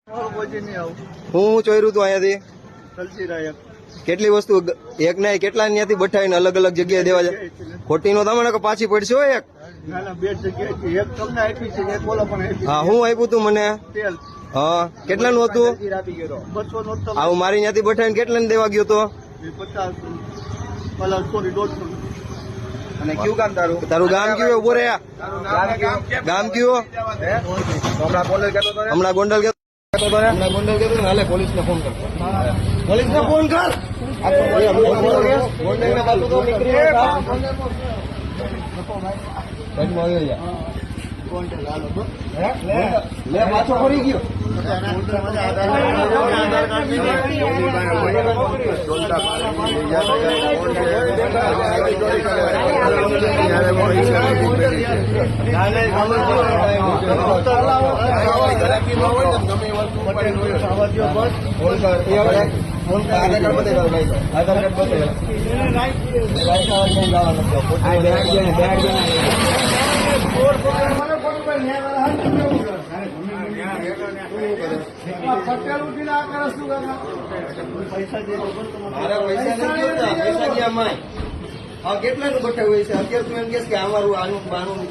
હું ચોર્યું તું અહીંયાથી કેટલી વસ્તુ એક ને કેટલા ત્યાંથી બઠાવીને અલગ અલગ જગ્યાએ દેવા જાય ખોટી નો તમને પાછી પડશે હો એક હા હું આપ્યું તું મને હા કેટલાનું હતું આવું મારી ત્યાંથી બઠાવીને કેટલાને દેવા ગયો તો અને કયું ગામ તારું ગામ કયું ઉભો રહ્યા ગામ કયું હમણાં ગોંડલ કેતો હાલે પોલીસ ને ફોન કર પાછો ફરી ગયો કેટલાનું બઠાવ્યું છે અત્યારે તું એમ કે અમારું આનું બાનું